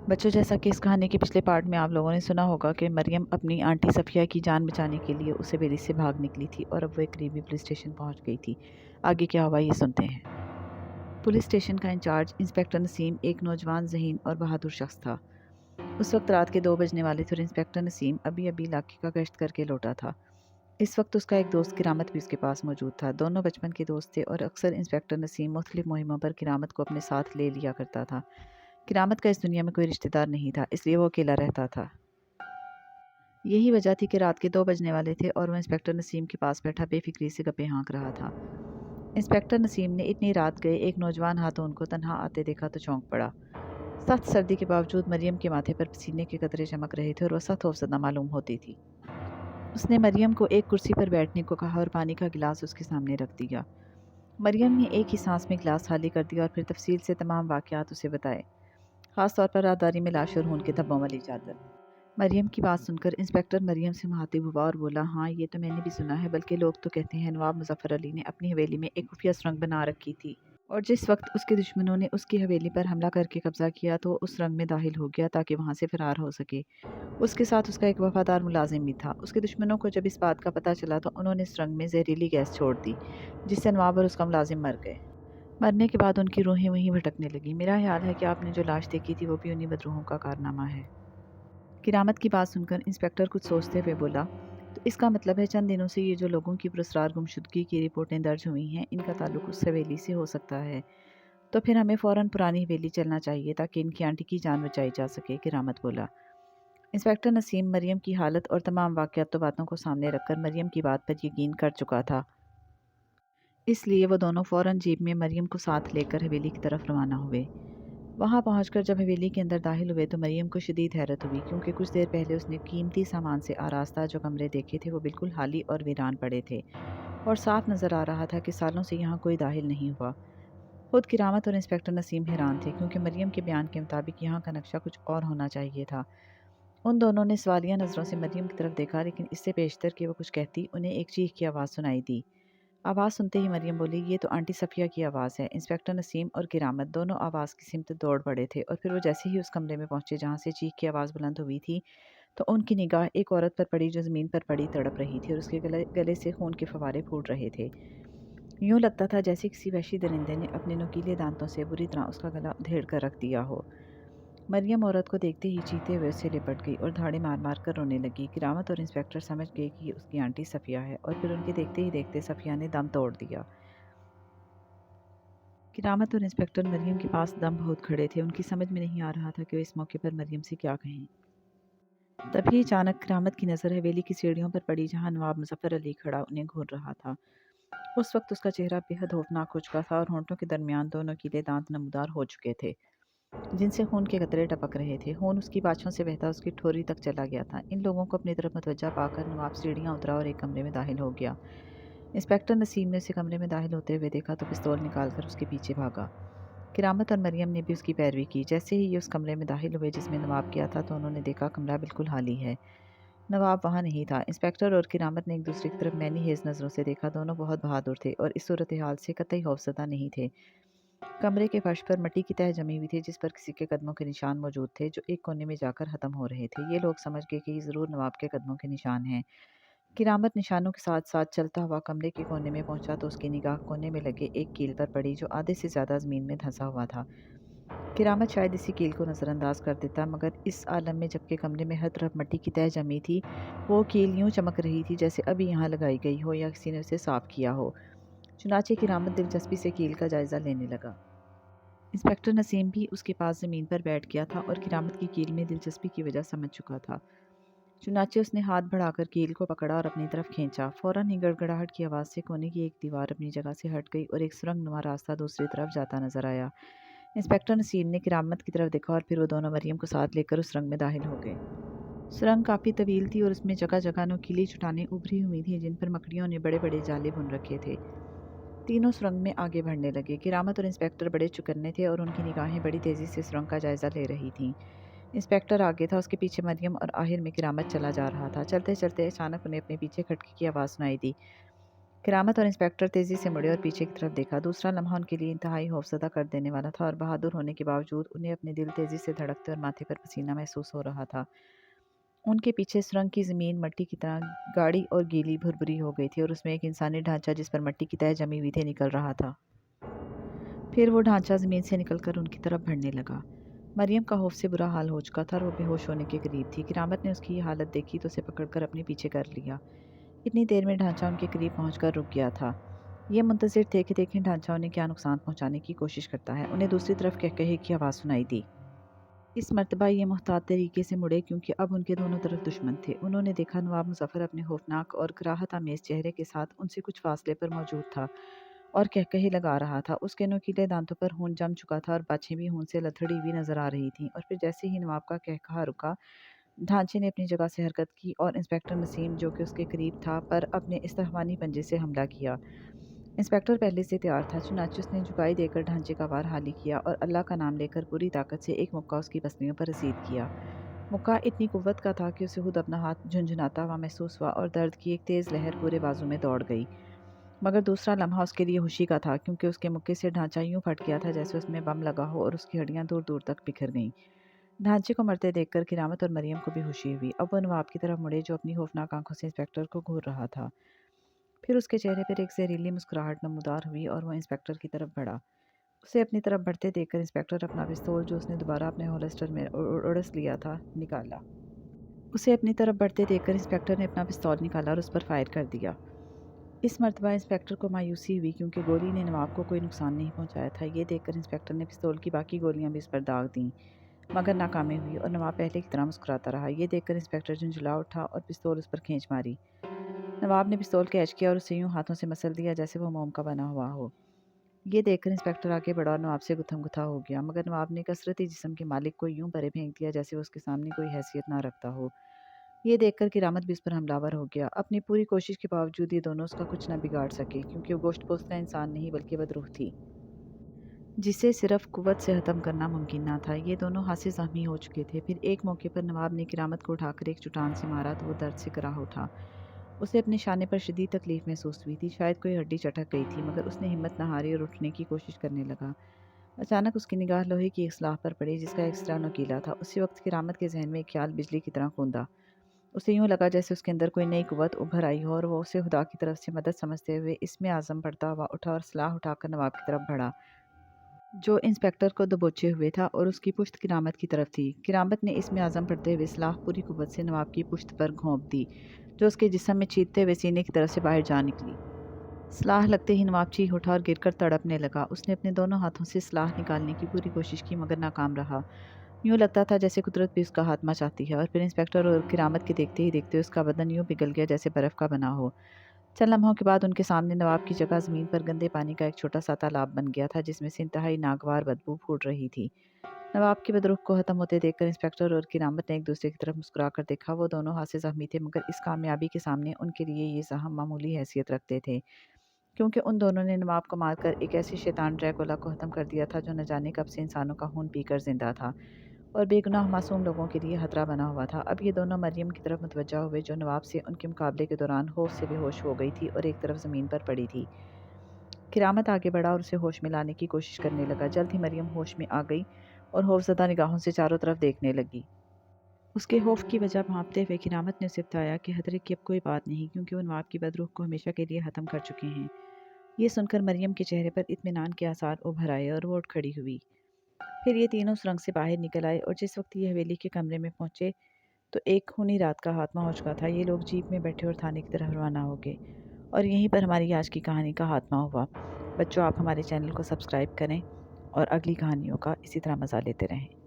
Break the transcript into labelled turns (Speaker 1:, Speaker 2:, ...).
Speaker 1: بچوں، جیسا کہ اس کہانی کے پچھلے پارٹ میں آپ لوگوں نے سنا ہوگا کہ مریم اپنی آنٹی صفیہ کی جان بچانے کے لیے اس حویلی سے بھاگ نکلی تھی اور اب وہ ایک قریبی پولیس اسٹیشن پہنچ گئی تھی۔ آگے کیا ہوا یہ سنتے ہیں۔ پولیس اسٹیشن کا انچارج انسپکٹر نسیم ایک نوجوان ذہین اور بہادر شخص تھا۔ اس وقت رات کے 2 بجنے والے تھے اور انسپکٹر نسیم ابھی علاقے کا گشت کر کے لوٹا تھا۔ اس وقت اس کا ایک دوست کرامت بھی اس کے پاس موجود تھا۔ دونوں بچپن کے دوست تھے اور اکثر انسپکٹر نسیم مختلف مہموں پر کرامت کو اپنے ساتھ لے لیا کرتا تھا۔ کرامت کا اس دنیا میں کوئی رشتہ دار نہیں تھا، اس لیے وہ اکیلا رہتا تھا۔ یہی وجہ تھی کہ رات کے 2 بجنے والے تھے اور وہ انسپکٹر نسیم کے پاس بیٹھا بے فکری سے گپیں ہانک رہا تھا۔ انسپکٹر نسیم نے اتنی رات گئے ایک نوجوان ہاتھوں ان کو تنہا آتے دیکھا تو چونک پڑا۔ سخت سردی کے باوجود مریم کے ماتھے پر پسینے کے قطرے چمک رہے تھے اور وہ سخت خوفزدہ معلوم ہوتی تھی۔ اس نے مریم کو ایک کرسی پر بیٹھنے کو کہا اور پانی کا گلاس اس کے سامنے رکھ دیا۔ مریم نے ایک ہی سانس میں گلاس خالی کر دیا اور پھر تفصیل سے تمام واقعات اسے بتائے، خاص طور پر راہداری میں لاش اور خون کے دھبوں والی چادر۔ مریم کی بات سن کر انسپکٹر مریم سے مخاطب ہوا اور بولا، ہاں یہ تو میں نے بھی سنا ہے، بلکہ لوگ تو کہتے ہیں نواب مظفر علی نے اپنی حویلی میں ایک خفیہ سرنگ بنا رکھی تھی اور جس وقت اس کے دشمنوں نے اس کی حویلی پر حملہ کر کے قبضہ کیا تو وہ اس سرنگ میں داخل ہو گیا تاکہ وہاں سے فرار ہو سکے۔ اس کے ساتھ اس کا ایک وفادار ملازم بھی تھا۔ اس کے دشمنوں کو جب اس بات کا پتہ چلا تو انہوں نے اس سرنگ میں زہریلی گیس چھوڑ دی، جس سے نواب اور اس کا ملازم مر گئے۔ مرنے کے بعد ان کی روحیں وہیں بھٹکنے لگیں۔ میرا خیال ہے کہ آپ نے جو لاش دیکھی تھی وہ بھی انہی بدروحوں کا کارنامہ ہے۔ کرامت کی بات سن کر انسپکٹر کچھ سوچتے ہوئے بولا، تو اس کا مطلب ہے چند دنوں سے یہ جو لوگوں کی پراسرار گمشدگی کی رپورٹیں درج ہوئی ہیں ان کا تعلق اس حویلی سے ہو سکتا ہے، تو پھر ہمیں فوراً پرانی حویلی چلنا چاہیے تاکہ ان کی آنٹی کی جان بچائی جا سکے، کرامت بولا۔ انسپکٹر نسیم مریم کی حالت اور تمام واقعات و باتوں کو سامنے رکھ کر مریم کی بات پر یقین کر چکا تھا، اس لیے وہ دونوں فوراً جیپ میں مریم کو ساتھ لے کر حویلی کی طرف روانہ ہوئے۔ وہاں پہنچ کر جب حویلی کے اندر داخل ہوئے تو مریم کو شدید حیرت ہوئی، کیونکہ کچھ دیر پہلے اس نے قیمتی سامان سے آراستہ جو کمرے دیکھے تھے وہ بالکل خالی اور ویران پڑے تھے اور صاف نظر آ رہا تھا کہ سالوں سے یہاں کوئی داخل نہیں ہوا۔ خود کرامت اور انسپکٹر نسیم حیران تھے، کیونکہ مریم کے بیان کے مطابق یہاں کا نقشہ کچھ اور ہونا چاہیے تھا۔ ان دونوں نے سوالیہ نظروں سے مریم کی طرف دیکھا، لیکن اس سے بیشتر کہ وہ کچھ کہتی انہیں ایک چیخ کی آواز سنائی دی۔ آواز سنتے ہی مریم بولی، یہ تو آنٹی صفیہ کی آواز ہے۔ انسپکٹر نسیم اور کرامت دونوں آواز کی سمت دوڑ پڑے تھے اور پھر وہ جیسے ہی اس کمرے میں پہنچے جہاں سے چیخ کی آواز بلند ہوئی تھی تو ان کی نگاہ ایک عورت پر پڑی جو زمین پر پڑی تڑپ رہی تھی اور اس کے گلے سے خون کے فوارے پھوٹ رہے تھے۔ یوں لگتا تھا جیسے کسی وحشی درندے نے اپنے نوکیلے دانتوں سے بری طرح اس کا گلا ادھیڑ کر رکھ دیا ہو۔ مریم عورت کو دیکھتے ہی چیختے ہوئے اس سے لپٹ گئی اور دھاڑے مار مار کر رونے لگی۔ کرامت اور انسپکٹر سمجھ گئے کہ یہ اس کی آنٹی صفیہ ہے اور پھر ان کے دیکھتے ہی دیکھتے صفیہ نے دم توڑ دیا۔ کرامت اور انسپکٹر مریم کے پاس دم بہت کھڑے تھے، ان کی سمجھ میں نہیں آ رہا تھا کہ وہ اس موقع پر مریم سے کیا کہیں۔ تبھی اچانک کرامت کی نظر حویلی کی سیڑھیوں پر پڑی جہاں نواب مظفر علی کھڑا انہیں گھور رہا تھا۔ اس وقت اس کا چہرہ بے حد خوفناک ہو چکا تھا اور ہونٹوں کے درمیان دو نوکیلے دانت نمودار ہو چکے تھے جن سے خون کے قطرے ٹپک رہے تھے۔ خون اس کی باچھوں سے بہتا اس کی ٹھوری تک چلا گیا تھا۔ ان لوگوں کو اپنی طرف متوجہ پا کر نواب سیڑھیاں اترا اور ایک کمرے میں داخل ہو گیا۔ انسپکٹر نسیم نے اسے کمرے میں داخل ہوتے ہوئے دیکھا تو پستول نکال کر اس کے پیچھے بھاگا۔ کرامت اور مریم نے بھی اس کی پیروی کی۔ جیسے ہی یہ اس کمرے میں داخل ہوئے جس میں نواب کیا تھا تو انہوں نے دیکھا کمرہ بالکل خالی ہے، نواب وہاں نہیں تھا۔ انسپکٹر اور کرامت نے ایک دوسرے کی طرف مینی ہیز نظروں سے دیکھا۔ دونوں بہت بہادر تھے اور اس صورتحال سے قطعی خوفزدہ نہیں تھے۔ کمرے کے فرش پر مٹی کی تہہ جمی ہوئی تھی جس پر کسی کے قدموں کے نشان موجود تھے جو ایک کونے میں جا کر ختم ہو رہے تھے۔ یہ لوگ سمجھ گئے کہ یہ ضرور نواب کے قدموں کے نشان ہیں۔ کرامت نشانوں کے ساتھ ساتھ چلتا ہوا کمرے کے کونے میں پہنچا تو اس کی نگاہ کونے میں لگے ایک کیل پر پڑی جو آدھے سے زیادہ زمین میں دھنسا ہوا تھا۔ کرامت شاید اسی کیل کو نظر انداز کر دیتا، مگر اس عالم میں جبکہ کمرے میں ہر طرف مٹی کی تہہ جمی تھی، وہ کیل یوں چمک رہی تھی جیسے ابھی یہاں لگائی گئی ہو یا کسی نے اسے صاف کیا ہو۔ چنانچہ کرامت دلچسپی سے کیل کا جائزہ لینے لگا۔ انسپکٹر نسیم بھی اس کے پاس زمین پر بیٹھ گیا تھا اور کرامت کی کیل میں دلچسپی کی وجہ سمجھ چکا تھا۔ چنانچہ اس نے ہاتھ بڑھا کر کیل کو پکڑا اور اپنی طرف کھینچا۔ فوراً ہی گڑگڑاہٹ کی آواز سے کونے کی ایک دیوار اپنی جگہ سے ہٹ گئی اور ایک سرنگ نما راستہ دوسری طرف جاتا نظر آیا۔ انسپکٹر نسیم نے کرامت کی طرف دیکھا اور پھر وہ دونوں مریم کو ساتھ لے کر اس سرنگ میں داخل ہو گئے۔ سرنگ کافی طویل تھی اور اس میں جگہ جگہ نوکیلی چٹانیں ابھری ہوئی تھیں جن پر مکڑیوں نے بڑے بڑے جالے بن رکھے تھے۔ تینوں سرنگ میں آگے بڑھنے لگے۔ کرامت اور انسپکٹر بڑے چوکنے تھے اور ان کی نگاہیں بڑی تیزی سے سرنگ کا جائزہ لے رہی تھیں۔ انسپکٹر آگے تھا، اس کے پیچھے مریم اور آخر میں کرامت چلا جا رہا تھا۔ چلتے چلتے اچانک انہیں اپنے پیچھے کھٹکی کی آواز سنائی دی۔ کرامت اور انسپیکٹر تیزی سے مڑے اور پیچھے کی طرف دیکھا۔ دوسرا لمحہ ان کے لیے انتہائی خوفزدہ کر دینے والا تھا، اور بہادر ہونے کے باوجود انہیں اپنے دل تیزی سے دھڑکتے اور ماتھے پر پسینہ محسوس ہو رہا تھا۔ ان کے پیچھے سرنگ کی زمین مٹی کی طرح گاڑی اور گیلی بھربھری ہو گئی تھی، اور اس میں ایک انسانی ڈھانچہ جس پر مٹی کی تہہ جمی ہوئی تھی نکل رہا تھا۔ پھر وہ ڈھانچہ زمین سے نکل کر ان کی طرف بڑھنے لگا۔ مریم کا خوف سے برا حال ہو چکا تھا اور وہ بے ہوش ہونے کے قریب تھی۔ کرامت نے اس کی یہ حالت دیکھی تو اسے پکڑ کر اپنے پیچھے کر لیا۔ اتنی دیر میں ڈھانچہ ان کے قریب پہنچ کر رک گیا تھا۔ یہ منتظر تھے کہ دیکھیں ڈھانچہ انہیں کیا نقصان پہنچانے کی کوشش کرتا ہے۔ انہیں دوسری طرف کہے کی آواز سنائی دی۔ اس مرتبہ یہ محتاط طریقے سے مڑے کیونکہ اب ان کے دونوں طرف دشمن تھے۔ انہوں نے دیکھا نواب مظفر اپنے خوفناک اور کراہت آمیز چہرے کے ساتھ ان سے کچھ فاصلے پر موجود تھا اور کہے لگا رہا تھا۔ اس کے نوکیلے دانتوں پر خون جم چکا تھا اور باچھیں بھی خون سے لتھڑی ہوئی نظر آ رہی تھیں، اور پھر جیسے ہی نواب کا کہا رکا، ڈھانچے نے اپنی جگہ سے حرکت کی اور انسپیکٹر نسیم جو کہ اس کے قریب تھا پر اپنے استحکامی پنجے سے حملہ کیا۔ انسپیکٹر پہلے سے تیار تھا، چنانچہ اس نے جھکائی دے کر ڈھانچے کا وار حالی کیا اور اللہ کا نام لے کر پوری طاقت سے ایک مکہ اس کی پسلیوں پر رسید کیا۔ مکہ اتنی قوت کا تھا کہ اسے خود اپنا ہاتھ جھنجھناتا ہوا محسوس ہوا اور درد کی ایک تیز لہر پورے بازو میں دوڑ گئی۔ مگر دوسرا لمحہ اس کے لیے خوشی کا تھا کیونکہ اس کے مکے سے ڈھانچہ یوں پھٹ گیا تھا جیسے اس میں بم لگا ہو اور اس کی ہڈیاں دور دور تک بکھر گئیں۔ ڈھانچے کو مرتے دیکھ کر کرامت اور مریم کو بھی خوشی ہوئی۔ اب وہ نواب کی طرف مڑے جو اپنی خوفناک آنکھوں سے انسپیکٹر کو گھور رہا تھا۔ پھر اس کے چہرے پر ایک زہریلی مسکراہٹ نمودار ہوئی اور وہ انسپیکٹر کی طرف بڑھا۔ اسے اپنی طرف بڑھتے دیکھ کر انسپیکٹر اپنا پستول جو اس نے دوبارہ اپنے ہولسٹر میں اڑس لیا تھا نکالا۔ اسے اپنی طرف بڑھتے دیکھ کر انسپیکٹر نے اپنا پستول نکالا اور اس پر فائر کر دیا۔ اس مرتبہ انسپیکٹر کو مایوسی ہوئی کیونکہ گولی نے نواب کو کوئی نقصان نہیں پہنچایا تھا۔ یہ دیکھ کر انسپیکٹر نے پستول کی باقی گولیاں بھی اس پر داغ دیں مگر ناکامی ہوئی اور نواب پہلے کی طرح مسکراتا رہا۔ یہ دیکھ کر انسپیکٹر جھنجھلا اٹھا اور پستول اس پر کھینچ ماری۔ نواب نے پستول کیچ کیا اور اسے یوں ہاتھوں سے مسل دیا جیسے وہ موم کا بنا ہوا ہو۔ یہ دیکھ کر انسپیکٹر آگے بڑھا اور نواب سے گتھم گتھا ہو گیا، مگر نواب نے کثرتی جسم کے مالک کو یوں پرے پھینک دیا جیسے وہ اس کے سامنے کوئی حیثیت نہ رکھتا ہو۔ یہ دیکھ کر کرامت بھی اس پر حملہ آور ہو گیا۔ اپنی پوری کوشش کے باوجود یہ دونوں اس کا کچھ نہ بگاڑ سکے کیونکہ وہ گوشت پوستہ انسان نہیں بلکہ بدروح تھی جسے صرف قوت سے ختم کرنا ممکن نہ تھا۔ یہ دونوں ہاتھ سے زخمی ہو چکے تھے۔ پھر ایک موقع پر نواب نے کرامت کو اٹھا کر ایک چٹان سے مارا تو وہ درد سے کراہ اٹھا۔ اسے اپنے شانے پر شدید تکلیف محسوس ہوئی تھی، شاید کوئی ہڈی چٹک گئی تھی، مگر اس نے ہمت نہ ہاری اور اٹھنے کی کوشش کرنے لگا۔ اچانک اس کی نگاہ لوہے کی ایک سلاخ پر پڑی جس کا ایک سرا نوکیلا تھا۔ اسی وقت کرامت کے ذہن میں ایک خیال بجلی کی طرح خوندا۔ اسے یوں لگا جیسے اس کے اندر کوئی نئی قوت ابھر آئی ہو اور وہ اسے خدا کی طرف سے مدد سمجھتے ہوئے اس میں عزم پڑتا ہوا اٹھا اور سلاح اٹھا کر نواب کی طرف بڑھا جو انسپیکٹر کو دبوچے ہوئے تھا اور اس کی پشت کرامت کی طرف تھی۔ کرامت نے اس میں عزم پڑتے ہوئے سلاح پوری قوت سے نواب کی پشت پر گھونپ دی جو اس کے جسم میں چیختے ہوئے سینے کی طرف سے باہر جا نکلی۔ سلاح لگتے ہی نواب چیخ اٹھا اور گر کر تڑپنے لگا۔ اس نے اپنے دونوں ہاتھوں سے سلاح نکالنے کی پوری کوشش کی مگر ناکام رہا۔ یوں لگتا تھا جیسے قدرت بھی اس کا خاتمہ چاہتی ہے، اور پھر انسپیکٹر اور کرامت کے دیکھتے ہی دیکھتے اس کا بدن یوں پگھل گیا جیسے برف کا بنا ہو۔ چند لمحوں کے بعد ان کے سامنے نواب کی جگہ زمین پر گندے پانی کا ایک چھوٹا سا تالاب بن گیا تھا جس میں سے انتہائی ناگوار بدبو پھوٹ رہی تھی۔ نواب کے بدروح کو ختم ہوتے دیکھ کر انسپیکٹر اور کرامت نے ایک دوسرے کی طرف مسکرا کر دیکھا۔ وہ دونوں ہاتھ سے زخمی تھے مگر اس کامیابی کے سامنے ان کے لیے یہ زخم معمولی حیثیت رکھتے تھے کیونکہ ان دونوں نے نواب کو مار کر ایک ایسی شیطان ڈریکولا کو ختم کر دیا تھا جو نہ جانے کب سے انسانوں کا خون پی کر زندہ تھا اور بے گناہ معصوم لوگوں کے لیے خطرہ بنا ہوا تھا۔ اب یہ دونوں مریم کی طرف متوجہ ہوئے جو نواب سے ان کے مقابلے کے دوران ہوش سے بے ہوش ہو گئی تھی اور ایک طرف زمین پر پڑی تھی۔ کرامت آگے بڑھا اور اسے ہوش میں لانے کی کوشش کرنے لگا۔ جلد ہی مریم ہوش میں آ گئی اور خوفزدہ نگاہوں سے چاروں طرف دیکھنے لگی۔ اس کے خوف کی وجہ بھانپتے ہوئے کرامت نے اسے بتایا کہ خطرے کی اب کوئی بات نہیں کیونکہ وہ نواب کی بدروح کو ہمیشہ کے لیے ختم کر چکے ہیں۔ یہ سن کر مریم کے چہرے پر اطمینان کے آثار ابھر آئے اور وہ اٹھ کھڑی ہوئی۔ پھر یہ تینوں سرنگ سے باہر نکل آئے اور جس وقت یہ حویلی کے کمرے میں پہنچے تو ایک خونی رات کا خاتمہ ہو چکا تھا۔ یہ لوگ جیپ میں بیٹھے اور تھانے کی طرف روانہ ہو گئے اور یہیں پر ہماری آج کی کہانی کا خاتمہ ہوا۔ بچوں، آپ ہمارے چینل کو سبسکرائب کریں اور اگلی کہانیوں کا اسی طرح مزہ لیتے رہیں۔